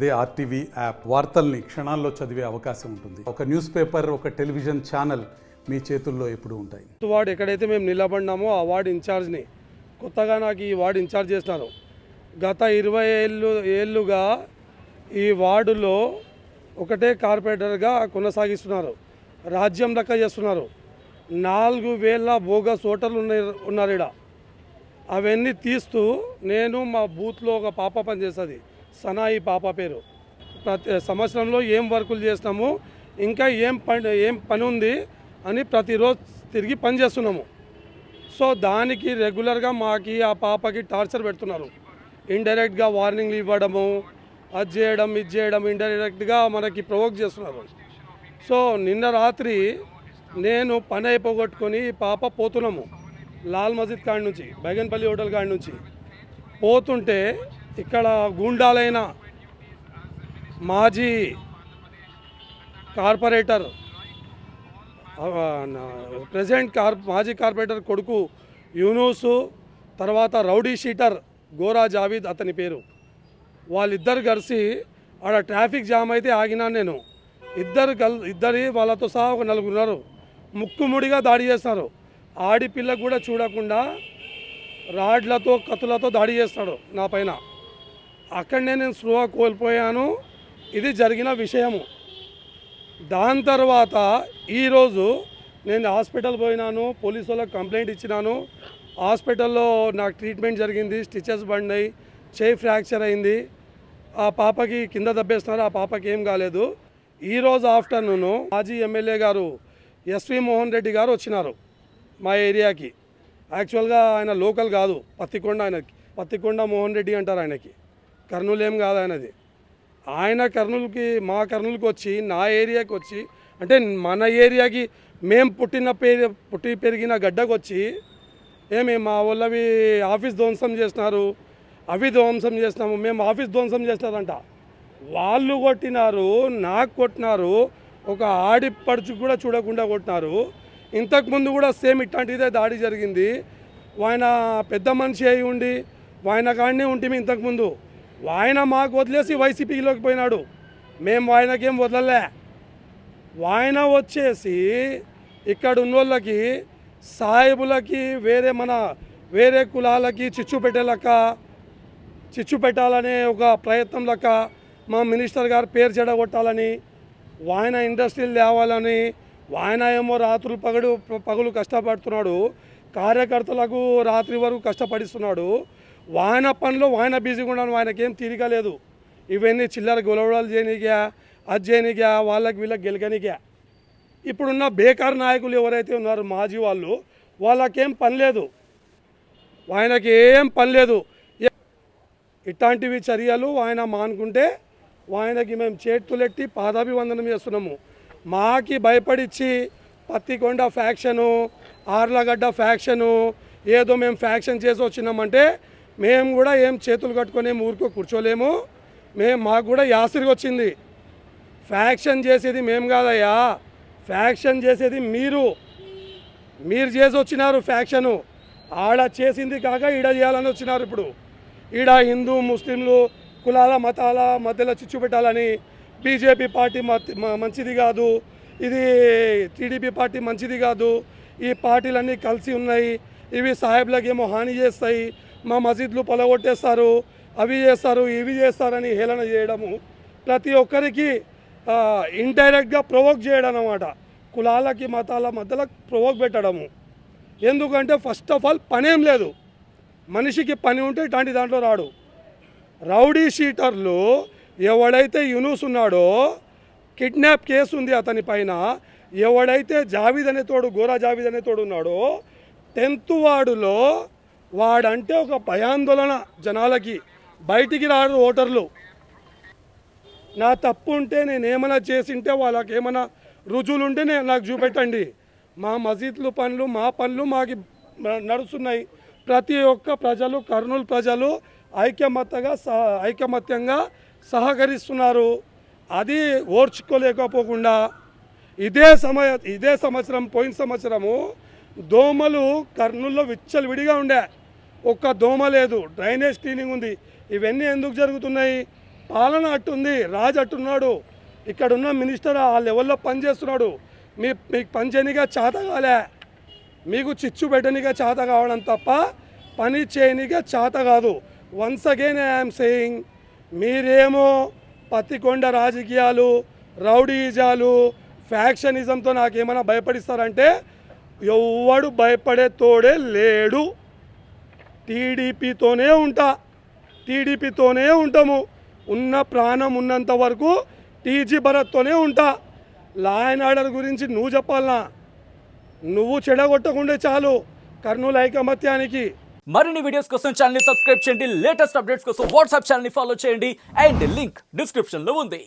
అదే RTV app వార్తల్ని క్షణాల్లో చదివే అవకాశం ఉంటుంది. ఒక న్యూస్ పేపర్, ఒక టెలివిజన్ ఛానల్ మీ చేతుల్లో ఎప్పుడూ ఉంటాయి. వార్డు ఎక్కడైతే మేము నిలబడినామో ఆ వార్డు ఇన్ఛార్జ్ని కొత్తగా నాకు ఈ వార్డు ఇన్ఛార్జ్ చేస్తున్నారు. గత 20 ఏళ్ళుగా ఈ వార్డులో ఒకటే కార్పొరేటర్గా కొనసాగిస్తున్నారు. రాజ్యం లెక్క చేస్తున్నారు. 4000 బోగస్ ఓటర్లు ఉన్నారు ఇక్కడ. అవన్నీ తీస్తూ నేను మా బూత్లో ఒక పాప పనిచేస్తుంది, సనాయి పాప పేరు. ప్రతి సంవత్సరంలో ఏం వర్కులు చేస్తాము, ఇంకా ఏం పని ఉంది అని ప్రతిరోజు తిరిగి పని చేస్తున్నాము. సో దానికి రెగ్యులర్గా మాకి ఆ పాపకి టార్చర్ పెడుతున్నారు. ఇండైరెక్ట్గా వార్నింగ్లు ఇవ్వడము, అది చేయడం ఇది చేయడం, ఇండైరెక్ట్గా మనకి ప్రొవోక్ చేస్తున్నారు. సో నిన్న రాత్రి నేను పని అయిపోగొట్టుకొని పాప పోతున్నాము లాల్ మస్జిద్ కాడి నుంచి, బైగన్పల్లి హోటల్ కాడి నుంచి పోతుంటే ఇక్కడ గూండాలైన మాజీ కార్పొరేటర్ మాజీ కార్పొరేటర్ కొడుకు యూనూసు, తర్వాత రౌడీ షీటర్ గోరా జావీద్ అతని పేరు, వాళ్ళిద్దరు కలిసి ఆడ ట్రాఫిక్ జామ్ అయితే ఆగినాను నేను. ఇద్దరి వాళ్ళతో సహా ఒక 4 ఉన్నారు. ముక్కుముడిగా దాడి చేస్తున్నారు. ఆడిపిల్లకు కూడా చూడకుండా రాడ్లతో కత్తులతో దాడి చేస్తాడు నా పైన. అక్కడనే నేను స్పృహ కోల్పోయాను. ఇది జరిగిన విషయము. దాని తర్వాత ఈరోజు నేను హాస్పిటల్ పోయినాను, పోలీసు వాళ్ళకి కంప్లైంట్ ఇచ్చినాను. హాస్పిటల్లో నాకు ట్రీట్మెంట్ జరిగింది, స్టిచెస్ పడినాయి, చేయి ఫ్రాక్చర్ అయింది. ఆ పాపకి కింద దబ్బేస్తున్నారు, ఆ పాపకి ఏం కాలేదు. ఈరోజు ఆఫ్టర్నూను మాజీ ఎమ్మెల్యే గారు ఎస్వి మోహన్ రెడ్డి గారు వచ్చినారు మా ఏరియాకి. యాక్చువల్గా ఆయన లోకల్ కాదు, పత్తికొండ మోహన్ రెడ్డి అంటారు ఆయనకి. కర్నూలు ఏం కాదు ఆయనది. ఆయన మా కర్నూలుకి వచ్చి నా ఏరియాకి వచ్చి, అంటే మన ఏరియాకి మేము పుట్టి పెరిగిన గడ్డకు వచ్చి మా వాళ్ళవి ఆఫీస్ ధ్వంసం చేస్తున్నారు, అవి ధ్వంసం చేస్తున్నాము, మేము ఆఫీస్ ధ్వంసం చేస్తారంట. వాళ్ళు కొట్టినారు, నాకు కొట్టినారు, ఒక ఆడిపడుచు కూడా చూడకుండా కొట్టినారు. ఇంతకుముందు కూడా సేమ్ ఇట్లాంటిదే దాడి జరిగింది. ఆయన పెద్ద మనిషి అయి ఉండి ఆయన కాడనే ఉంటే ఇంతకుముందు ఆయన మాకు వదిలేసి వైసీపీలోకి పోయినాడు. మేము ఆయనకేం వదలలే. ఆయన వచ్చేసి ఇక్కడ ఉన్నోళ్ళకి సాయిబులకి వేరే కులాలకి చిచ్చు పెట్టాలనే ఒక ప్రయత్నం లెక్క మా మినిస్టర్ గారు పేరు చెడగొట్టాలని, ఆయన ఇండస్ట్రీలు తేవాలని, ఆయన ఏమో రాత్రులు పగలు కష్టపడుతున్నాడు, కార్యకర్తలకు రాత్రి వరకు కష్టపడిస్తున్నాడు. ఆయన పనిలో ఆయన బిజీగా ఉన్నాడు, ఆయనకేం తీరిక లేదు. ఇవన్నీ చిల్లర గొలవడాలు చేయనిగా, అది చేయనిగా, వాళ్ళకి వీళ్ళకి గెలకనిగా. ఇప్పుడున్న బేకార్ నాయకులు ఎవరైతే ఉన్నారో మాజీ వాళ్ళకేం పని లేదు, ఆయనకి ఏం పని లేదు. ఇట్లాంటివి చర్యలు ఆయన మానుకుంటే ఆయనకి మేము చేతులెట్టి పాదాభివందనం చేస్తున్నాము. మాకి భయపడిచ్చి పత్తికొండ ఫ్యాక్షను, ఆర్లగడ్డ ఫ్యాక్షను, ఏదో మేము ఫ్యాక్షన్ చేసి వచ్చినామంటే మేము కూడా ఏం చేతులు కట్టుకొని ఊరికో కూర్చోలేము. మాకు కూడా యాసిరిగి వచ్చింది. ఫ్యాక్షన్ చేసేది మేము కాదయ్యా, ఫ్యాక్షన్ చేసేది మీరు చేసి వచ్చినారు ఫ్యాక్షను. ఆడ చేసింది కాక ఈడ చేయాలని వచ్చినారు. ఇప్పుడు ఈడ హిందూ ముస్లింలు కులాల మతాల మధ్యలో చిచ్చు పెట్టాలని, బీజేపీ పార్టీ మంచిది కాదు, ఇది టీడీపీ పార్టీ మంచిది కాదు, ఈ పార్టీలన్నీ కలిసి ఉన్నాయి, ఇవి సాహెబ్లకు ఏమో హాని చేస్తాయి, మా మసీద్లు పొలగొట్టేస్తారు, అవి చేస్తారు ఇవి చేస్తారని హేళన చేయడము, ప్రతి ఒక్కరికి ఇండైరెక్ట్గా ప్రొవోక్ చేయడం అన్నమాట. కులాలకి మతాల మధ్యలో ప్రొవోక్ పెట్టడము. ఎందుకంటే ఫస్ట్ ఆఫ్ ఆల్ పనేం లేదు. మనిషికి పని ఉంటే ఇట్లాంటి దాంట్లో రాడు. రౌడీ షీటర్లు ఎవడైతే యూనూస్ ఉన్నాడో, కిడ్నాప్ కేసు ఉంది అతని పైన. ఎవడైతే గోరా జావీద్ అనే తోడు ఉన్నాడో 10th వార్డులో, వాడంటే ఒక భయాందోళన జనాలకి. బయటికి రాడు ఓటర్లు. నా తప్పు ఉంటే నేనేమైనా చేసింటే వాళ్ళకి ఏమైనా రుజువులు ఉంటే నాకు చూపెట్టండి. మా మసీద్లు పనులు మా పనులు మాకు నడుస్తున్నాయి. ప్రతి ఒక్క ప్రజలు, కర్నూలు ప్రజలు ఐకమత్యంగా సహకరిస్తున్నారు. అది ఓర్చుకోలేకపోకుండా ఇదే సంవత్సరం పోయిన సంవత్సరము దోమలు కర్నూలులో విచ్చలవిడిగా ఉండే, ఒక్క దోమ లేదు. డ్రైనేజ్ క్లీనింగ్ ఉంది. ఇవన్నీ ఎందుకు జరుగుతున్నాయి? పాలన అట్టుంది, రాజు అట్టున్నాడు. ఇక్కడ ఉన్న మినిస్టర్ ఆ లెవెల్లో పనిచేస్తున్నాడు. మీకు పని చేయనిగా చేత కాలే, మీకు చిచ్చు పెట్టనిగా చేత కావడం తప్ప పని చేయనిగా చేత కాదు. వన్స్ అగైన్ ఐఎమ్ సేయింగ్, మీరేమో పత్తికొండ రాజకీయాలు, రౌడీజాలు, ఫ్యాక్షనిజంతో నాకేమైనా భయపడిస్తారంటే ఎవ్వడు భయపడే తోడే లేడు. టీడీపీతోనే ఉంటాము. ఉన్న ప్రాణం ఉన్నంత వరకు టీజీ భరత్తోనే ఉంటా. లా అండ్ ఆర్డర్ గురించి నువ్వు చెప్పాలనా? నువ్వు చెడగొట్టకుండే చాలు కర్నూలు ఐకమత్యానికి. మరిన్ని వీడియోస్ కోసం ఛానల్ ని సబ్స్క్రైబ్ చేయండి. లేటెస్ట్ అప్డేట్స్ కోసం వాట్సాప్ ఛానల్ ని ఫాలో చేయండి. అండ్ లింక్ డిస్క్రిప్షన్ లో ఉంది.